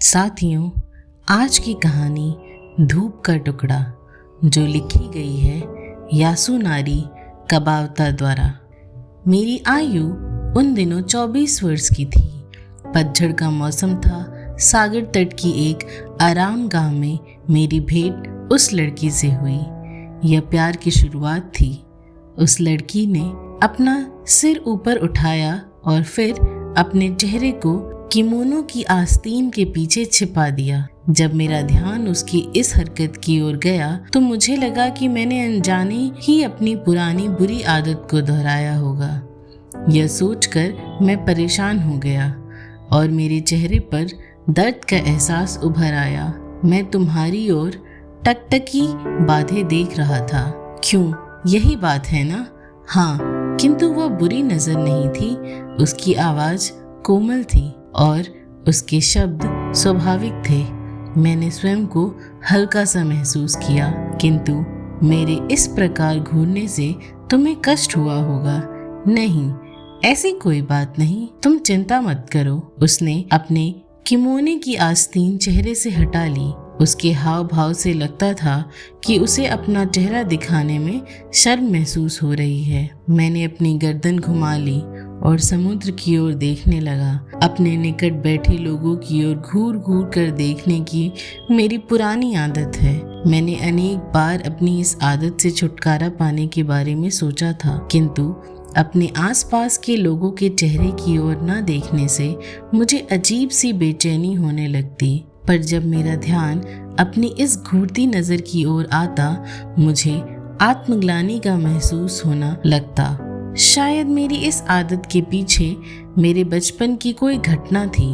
साथियों, आज की कहानी धूप का टुकड़ा जो लिखी गई है यासुनारी कबावता द्वारा। मेरी आयु उन दिनों 24 वर्ष की थी। पतझड़ का मौसम था। सागर तट की एक आराम गाह में मेरी भेंट उस लड़की से हुई। यह प्यार की शुरुआत थी। उस लड़की ने अपना सिर ऊपर उठाया और फिर अपने चेहरे को किमोनो की आस्तीन के पीछे छिपा दिया। जब मेरा ध्यान उसकी इस हरकत की ओर गया तो मुझे लगा कि मैंने अनजाने ही अपनी पुरानी बुरी आदत को दोहराया होगा। यह सोचकर मैं परेशान हो गया और मेरे चेहरे पर दर्द का एहसास उभर आया। मैं तुम्हारी ओर टकटकी बाधे देख रहा था। क्यों, यही बात है ना? हाँ, किंतु वह बुरी नजर नहीं थी। उसकी आवाज कोमल थी और उसके शब्द स्वाभाविक थे। मैंने स्वयं को हल्का सा महसूस किया। किंतु मेरे इस प्रकार घूरने से तुम्हें कष्ट हुआ होगा। नहीं, ऐसी कोई बात नहीं, तुम चिंता मत करो। उसने अपने किमोने की आस्तीन चेहरे से हटा ली। उसके हाव भाव से लगता था कि उसे अपना चेहरा दिखाने में शर्म महसूस हो रही है। मैंने अपनी गर्दन घुमा ली और समुद्र की ओर देखने लगा। अपने निकट बैठे लोगों की ओर घूर घूर कर देखने की मेरी पुरानी आदत है। मैंने अनेक बार अपनी इस आदत से छुटकारा पाने के बारे में सोचा था, किंतु अपने आसपास के लोगों के चेहरे की ओर न देखने से मुझे अजीब सी बेचैनी होने लगती। पर जब मेरा ध्यान अपनी इस घूरती नजर की ओर आता, मुझे आत्मग्लानि का महसूस होना लगता। शायद मेरी इस आदत के पीछे मेरे बचपन की कोई घटना थी।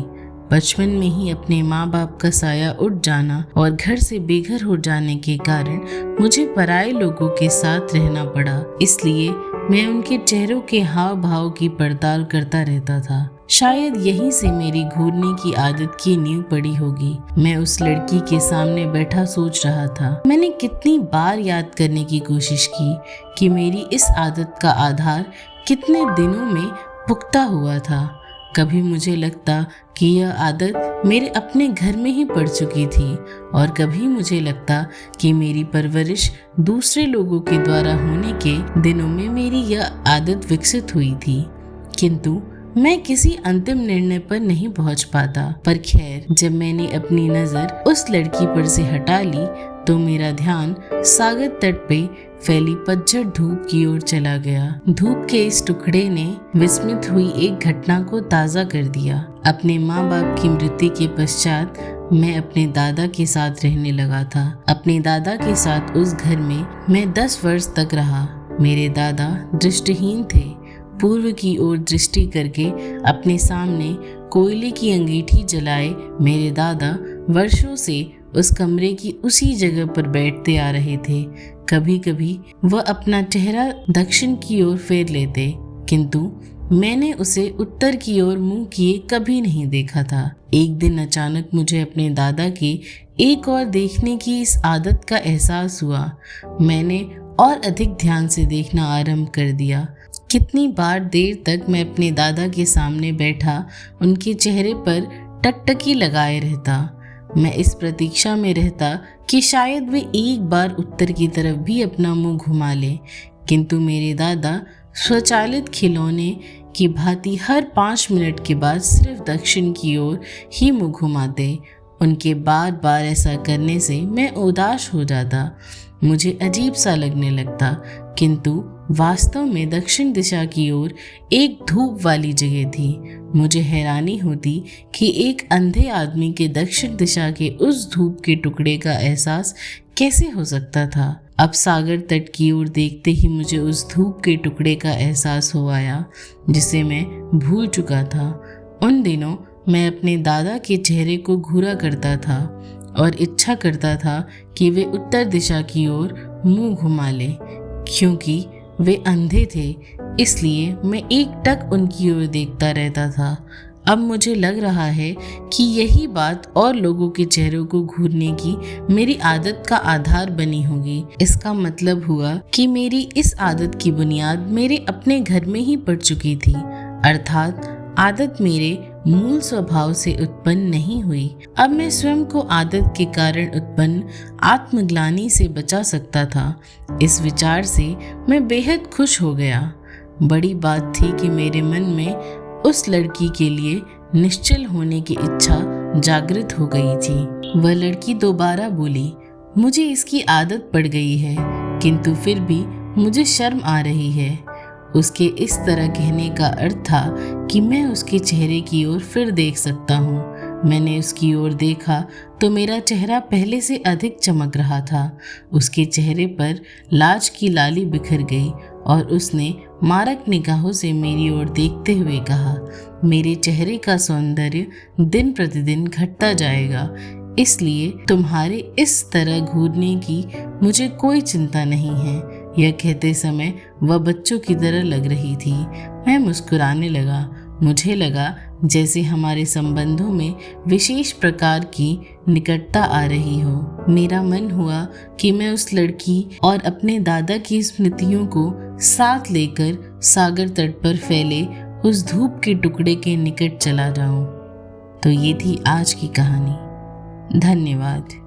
बचपन में ही अपने माँ बाप का साया उठ जाना और घर से बेघर हो जाने के कारण मुझे पराये लोगों के साथ रहना पड़ा। इसलिए मैं उनके चेहरों के हाव भाव की पड़ताल करता रहता था। शायद यहीं से मेरी घूरने की आदत की नींव पड़ी होगी। मैं उस लड़की के सामने बैठा सोच रहा था। मैंने कितनी बार याद करने की कोशिश की कि मेरी इस आदत का आधार कितने दिनों में पुख्ता हुआ था। कभी मुझे लगता कि यह आदत मेरे अपने घर में ही पड़ चुकी थी और कभी मुझे लगता कि मेरी परवरिश दूसरे लोगों के द्वारा होने के दिनों में मेरी यह आदत विकसित हुई थी। किंतु मैं किसी अंतिम निर्णय पर नहीं पहुंच पाता। पर खैर, जब मैंने अपनी नजर उस लड़की पर से हटा ली तो मेरा ध्यान सागर तट पे फैली पतझड़ धूप की ओर चला गया। धूप के इस टुकड़े ने विस्मित हुई एक घटना को ताज़ा कर दिया। अपने माँ बाप की मृत्यु के पश्चात मैं अपने दादा के साथ रहने लगा था। अपने दादा के साथ उस घर में मैं 10 वर्ष तक रहा। मेरे दादा दृष्टिहीन थे। पूर्व की ओर दृष्टि करके अपने सामने कोयले की अंगीठी जलाए मेरे दादा वर्षों से उस कमरे की उसी जगह पर बैठते आ रहे थे। कभी कभी वह अपना चेहरा दक्षिण की ओर फेर लेते, किंतु मैंने उसे उत्तर की ओर मुंह किए कभी नहीं देखा था। एक दिन अचानक मुझे अपने दादा के एक और देखने की इस आदत का एहसास हुआ। मैंने और अधिक ध्यान से देखना आरंभ कर दिया। कितनी बार देर तक मैं अपने दादा के सामने बैठा उनके चेहरे पर टकटकी लगाए रहता। मैं इस प्रतीक्षा में रहता कि शायद वे एक बार उत्तर की तरफ भी अपना मुंह घुमा लें, किंतु मेरे दादा स्वचालित खिलौने की भांति हर 5 मिनट के बाद सिर्फ दक्षिण की ओर ही मुंह घुमाते। उनके बार बार ऐसा करने से मैं उदास हो जाता। मुझे अजीब सा लगने लगता, किंतु वास्तव में दक्षिण दिशा की ओर एक धूप वाली जगह थी। मुझे हैरानी होती कि एक अंधे आदमी के दक्षिण दिशा के उस धूप के टुकड़े का एहसास कैसे हो सकता था। अब सागर तट की ओर देखते ही मुझे उस धूप के टुकड़े का एहसास हो आया जिसे मैं भूल चुका था। उन दिनों मैं अपने दादा के चेहरे को घूरा करता था और इच्छा करता था कि वे उत्तर दिशा की ओर मुंह घुमा लें। क्योंकि वे अंधे थे, इसलिए मैं एकटक उनकी ओर देखता रहता था। अब मुझे लग रहा है कि यही बात और लोगों के चेहरों को घूरने की मेरी आदत का आधार बनी होगी। इसका मतलब हुआ कि मेरी इस आदत की बुनियाद मेरे अपने घर में ही पड़ चुकी थी। अर्थात आदत मेरे मूल स्वभाव से उत्पन्न नहीं हुई। अब मैं स्वयं को आदत के कारण उत्पन्न आत्मग्लानि से बचा सकता था। इस विचार से मैं बेहद खुश हो गया। बड़ी बात थी कि मेरे मन में उस लड़की के लिए निश्चल होने की इच्छा जागृत हो गई थी। वह लड़की दोबारा बोली, मुझे इसकी आदत पड़ गई है, किंतु फिर भी मुझे शर्म आ रही है। उसके इस तरह कहने का अर्थ था कि मैं उसके चेहरे की ओर फिर देख सकता हूँ। मैंने उसकी ओर देखा तो मेरा चेहरा पहले से अधिक चमक रहा था। उसके चेहरे पर लाज की लाली बिखर गई और उसने मारक निगाहों से मेरी ओर देखते हुए कहा, मेरे चेहरे का सौंदर्य दिन प्रतिदिन घटता जाएगा, इसलिए तुम्हारे इस तरह घूरने की मुझे कोई चिंता नहीं है। यह कहते समय वह बच्चों की तरह लग रही थी। मैं मुस्कुराने लगा। मुझे लगा जैसे हमारे संबंधों में विशेष प्रकार की निकटता आ रही हो। मेरा मन हुआ कि मैं उस लड़की और अपने दादा की स्मृतियों को साथ लेकर सागर तट पर फैले उस धूप के टुकड़े के निकट चला जाऊं। तो ये थी आज की कहानी। धन्यवाद।